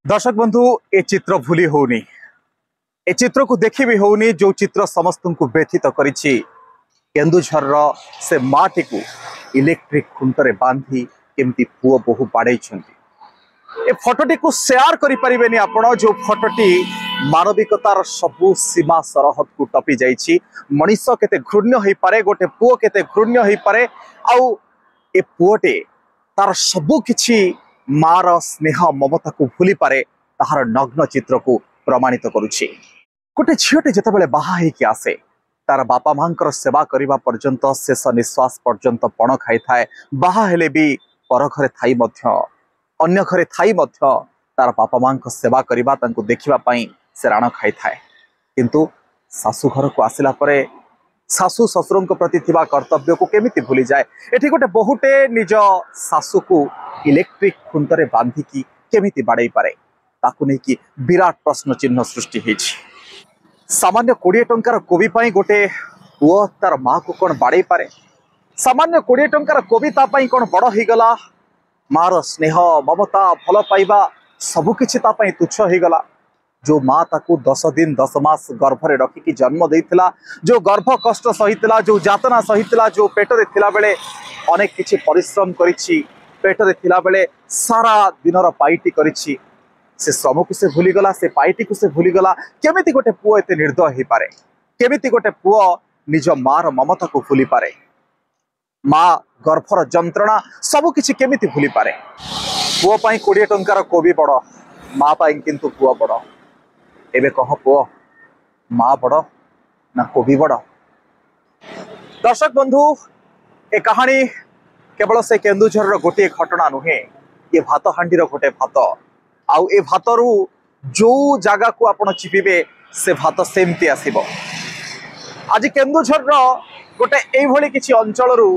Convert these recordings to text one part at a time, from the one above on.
दर्शक बंधु ए चित्र भूली होनी ए चित्र को देखी भी होनी जो चित्र समस्त को व्यथित करिछि केन्दुझर से माटी को इलेक्ट्रिक खुंटरे बांधी केमती पुओ बहु बाड़े ए फोटोटी को शेयर करि परिबेनी आपण जो फोटोटी मानविकतार सबु सीमा सरहद को टपी जाइछि। मनीष केते घृण्य होई पारे गोटे पुओ केते घृण्य होई पारे आउ ए पुओटे तार सबु किछि मार स्नेह ममता को भूली पारे ताहार नग्न चित्र को प्रमाणित करुछि। गोटे झीटे जितेबाला बाहा होइकी आसे तार बापा मांकर सेवा करने पर्यंत शेष निश्वास पर्यंत पण खाई थाए। बाहा हेले भी पर घरे थाई मध्य अन्य घरे थाई मध्य तार बापा मां सेवा करवा तांको देखिबा पई से राण खाई थाए। किंतु सासू घर को आसिला परे सासू ससुर प्रति थिबा कर्तव्य को केमिति भूली जाए। एठी गोटे बहुटे निज सासू को इलेक्ट्रिक खुंटरे बांधिकी केमिति बाड़े पारे ताकू नहीं कि विराट प्रश्न चिन्ह सृष्टि होइछि। सामान्य 20 टंकार कोबी पाई गोटे पुओ तार माँ को कौन बाड़े पारे? सामान्य 20 टंकार कोबी ता पाई कौन बड़ हो गला? मार स्नेह ममता भल पाइबा सबकिछि ता पाई तुच्छ हो गला। जो माँ ताकू 10 दिन 10 मास गर्भरे रखिकी जन्म देइथिला, जो गर्भ कष्ट सहितला, जो जातना सहितला, जो पेटरे थिला बेले अनेक किछि परिश्रम करिछि, पेटरे थिला बेले सारा दिनर पाइटी करिछि, से श्रम को से भूलीगला, से पाइटी को से भूलीगला। केमिति गोटे पुओ एते निर्दय हो पारे? केमिति गोटे पुओ निज मार ममता को भूली पारे? माँ गर्भर जंत्रणा सबु किछि केमिति भूली पारे? पुओ पाई 20 टंकार कोबी बड़, माँ पाई किंतु पुओ बड़। एबे कह पुओ माँ बड़ ना कोबी बड़? दर्शक बंधु, ए कहानी केवल से केन्दुझर गोटे घटना नुहे, ये भात हांडी गोटे भात आउ ए भातरू जो जगह को आपण चिपिबे से भात सेमती आसीबो। आज केन्दुझर गोटे एभली किछि अंचलरू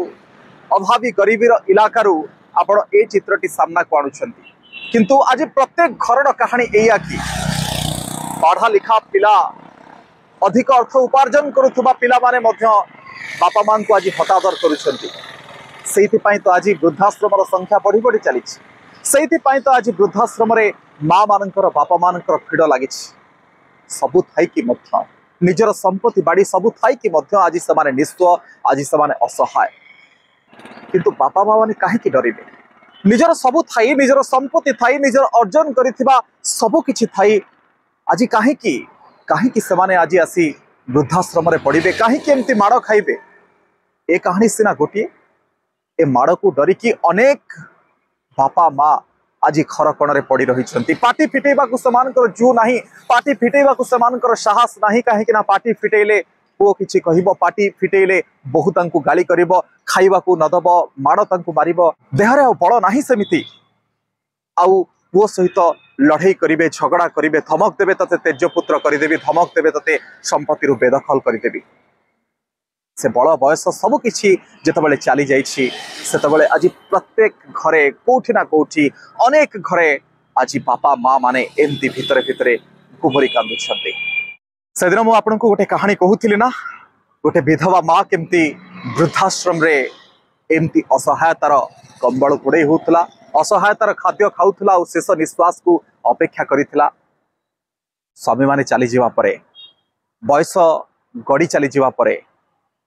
अभावी गरीबीर इलाकारु आपण ए चित्रटी सामना को आणुछंती। किंतु आज प्रत्येक घरर कहानी एया कि पढ़ा लिखा पिला अधिक अर्थ उपार्जन करुथुबा पिला माने मध्य बापा मां को आज हतादर करुछंती। सेहिति पई तो आज वृद्धाश्रमर संख्या बढ़ी बढ़ी चली। सेहिति पई तो आज वृद्धाश्रम रे माँ मानकर बापा मानकर भीड़ लगी। सबु थाई कि मध्य निजर संपत्ति बाड़ी सबु थाई कि मध्य आज से निस्व, आज से असहाय। किंतु बापा माँ माने काहे कि डरिबे? निजर सबु थाई, निजर संपत्ति थाई, निजर अर्जन करिथिबा सबु किछि थाई, आज काहे कि सेमाने आज आसी वृद्धाश्रम रे पड़िबे? काहे कि एमती माड़ खाइबे? ए कहानी सिना गोटिए, ए माड़ को डरिकी अनेक बापा माँ आज घर कोणरे पड़ी रही। पार्टी फिटेबा को सेमानकर जू नाही, पार्टी फिटेबा को सेमानकर साहस नाही। काहे कि ना पार्टी फिटेले पुओ किछि कहिबो, पार्टी फिटेले बहु तांकु गाली करिबो, खाइबा को नदब, माड़ तांकु मारिबो। देहरे आ बळ नाही सेमिति आउ पुओ सहित लड़ाई करिबे, झगड़ा करिबे, धमक देबे तते तेजपुत्र करिदेबी, धमक देबे तते संपत्ति बेदखल करिदेबी। से बड़ बयस सबु किछि जेतबेले चली जाइछि सेतबेले आज प्रत्येक घरे कोठी ना कोठी अनेक घरे आज बापा माँ माने एमती भितरे भितरे गुमरी कांदुछंती। सेदिन मु आपनकु गोटे कहानी कहूथिली ना, गोटे विधवा माँ केमती वृद्धाश्रम रे एमती असहायतार कंबल घोड़े होउथला, असहायतार खाद्य खाउथला और शेष निश्वास को अपेक्षा करिथिला। स्वामी माने चली जीवा परे, बयस गड़ी चली जीवा परे,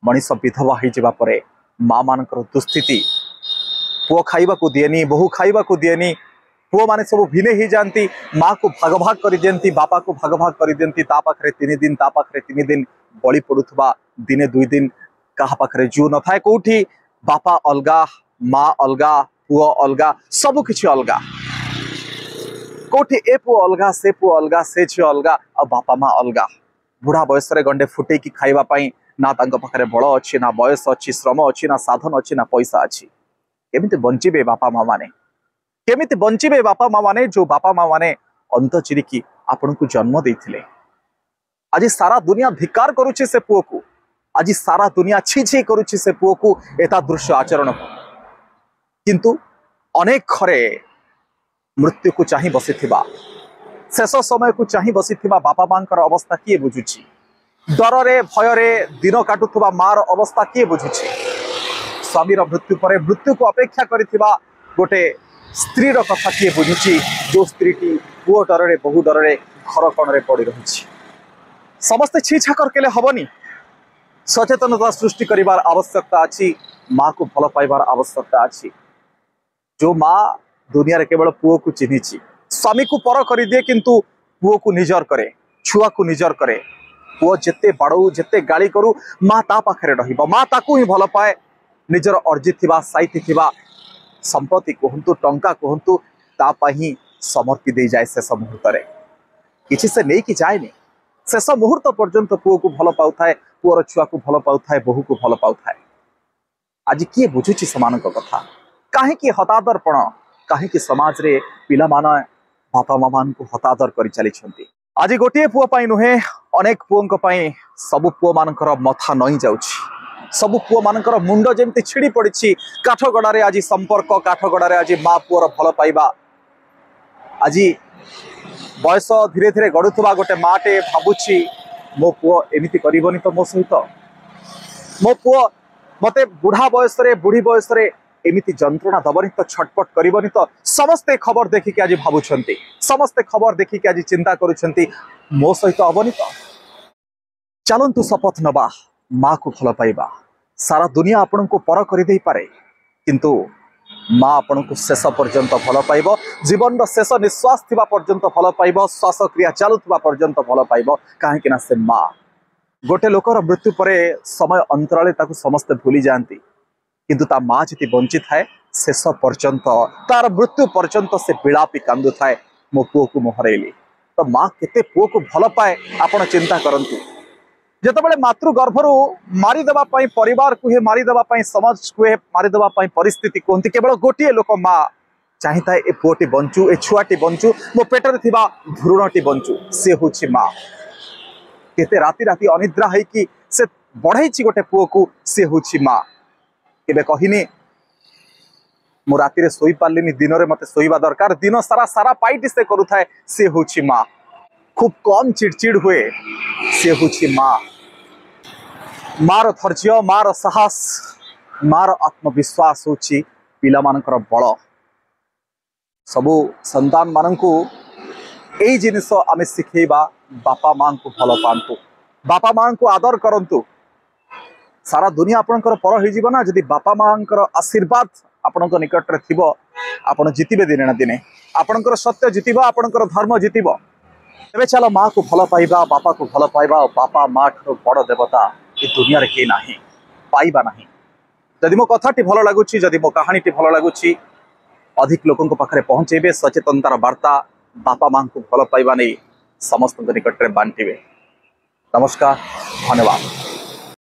मनीष विधवा हो जावा परे माँ मानकर दुस्थिति, पुओ खाइबा को दिएनी, बहु खाइबा को दिएनी, पुओ माने सब भिने ही जानती, माँ को भाग भाग कर दियंती, बापा को भाग भाग कर दियंती। ता पाखरे 3 दिन, ता पाखरे 3 दिन बड़ी पड़ुथबा, दिने 2 दिन कहा पाखरे जू न थाए। कोठी बापा अलगा, माँ अलगा, पुओ अलगा, सब किछि अलगा। कोठी ए पुओ अलगा, से पुओ अलगा, से झियो अलगा, आ बापा माँ अलगा। बुढ़ा बयस रे गंडे फुटे की खाइबा पाई ना तांको पाखरे बल अच्छी, ना बयस अच्छी, श्रम अच्छी, ना साधन अच्छी, ना पैसा अच्छी। केमिति बंचिबे बापा माँ माने? केमिति बंचिबे बापा माँ माने? जो बापा माँ माने अंत चिरिकी आपन को जन्म देइथिले। आज सारा दुनिया धिक्कार करुछि से पुओ को, आज सारा दुनिया छी छी करुछि से पुओ को, एता दृश्य आचरण को। किंतु अनेक घरे मृत्यु को चाहि बसिथिबा, शेष समय को चाहि बसिथिबा बापा मांकर अवस्था किए बुझुछि? डरे भयरे दिन काटुथुबा मार अवस्था किए बुझुछि? स्वामीर मृत्यु पर मृत्यु को अपेक्षा करिथिबा गोटे स्त्रीर कथा किए बुझुची जो स्त्रीटी पुओ डर बहु डर घर कण पड़ रही समस्ते छीछा करके हबनी सचेतनता सृष्टि करिवार आवश्यकता अच्छी माँ को भल पाइबार आवश्यकता अच्छी जो माँ दुनिया रे केवल पुओ को चिन्ही स्वामी को पर कर दिए किंतु पुओ को निजर करे छुआ को निजर करे पुओ जिते बाड़ू जिते गाली करू माँ ता पाखे रहिबो माँ ताकू ही भल पाए निजर अर्जित थिबा साइति थिबा संपत्ति कहतु टंका कहतु तापाही समर्पी दे जाए शेष मुहूर्त किसी से नहीं कि जाए शेष मुहूर्त पर्यंत पुओ को भल पाऊ थाए पुअर छुआ को भल पाऊ थाए बहु को भल पाऊ थाए आज किए बुझुची समानक कथा कहीं हतादरपण कहीं समाज रे पिला माने बापा मामा को हतादर कर चली आज गोटे पुओ पाई नुहे अनेक पुओं पाई सबु पुओ मानकर मथा नई जाउछि सबु पुओ मानकर मुंड जेमती छिड़ी पड़ी काठगड़ारे आज संपर्क काठगड़ारे आज माँ पुअर भल पाइबा आज बयस धीरे धीरे गड़ुवा गोटे माटे भावुची मो पुओ एमिति करबनी तो मो सहित मो पुओ मते बुढ़ा बयस रे बुढ़ी बयस रे एमिति जंत्रणा दबनी तो छटपट करबनी तो समस्ते खबर देखिक आज भावुंट समस्ते खबर देखिक आज चिंता करुछंती मो सहित हबनी तो चलतु शपथ नबा माँ को भल पाइबा सारा दुनिया आपण को पर कर दे पारे किंतु माँ आपण को शेष पर्यंत भल पाइब जीवन शेष निश्वास थिबा पर्यंत भल पाइब श्वास क्रिया चलुवा पर्यंत भल पाइब कहीं से माँ गोटे लोकर मृत्यु पर समय अंतराले ताकू समस्ते भूली जाती किंतु ता माँ जी बंची थाए शेष पर्यंत तार मृत्यु पर्यंत से विलापी कांदु थाए मो पुओ को मु हरैली तो माँ केते पुओ को भल पाए आपण चिंता करंतु जितेबाला मातृ गर्भरू मारिदेवा परिवार को मारिदेवा समाज को मारिदेवा परिस्थिति कहते केवल गोटे लोक माँ चाहिए ए पुओटी बंचु ए छुआटी बंचु मो पेटर थिबा भ्रूणटी बंचु सी हूँ माँ केते राति राति अनिद्रा है से बढ़ई गोटे पुओ को सी हूँ माँ केबे कहिनी मु राति शोई पार्लिनी दिन में मत शोवा दरकार दिन सारा सारा पाइटी से करुए सी हूँ माँ खूब कम चिड़चिड़ हुए सी हूँ माँ मार धैर्य मार साहस मार आत्मविश्वास हूँ पिला मानकर बल सबु संतान मानू यही जिनिस आम शिखेबा बापा माँ को भल पातु बापा माँ को आदर करंतु सारा दुनिया आपणकर पर हो ना जदि बापा माँ आशीर्वाद आपण निकट में थी आप जितबे दिने ना दिने आपणकर सत्य जितब आपणकर धर्म जितब तेरे चलो माँ को भल पाइबा बापा को भल पाइबा बापा माँ ठार बड़ देवता ये दुनिया रे के नाही पाइबा नाही जदि मो कथाटी भल लगुच जदि मो कहानीटी भल लगुच अधिक लोकों पाखे पहुँचेबे सचेतनतार वार्ता बापा माँ को भल पाइबा नहीं समस्त निकट में बांटे नमस्कार धन्यवाद।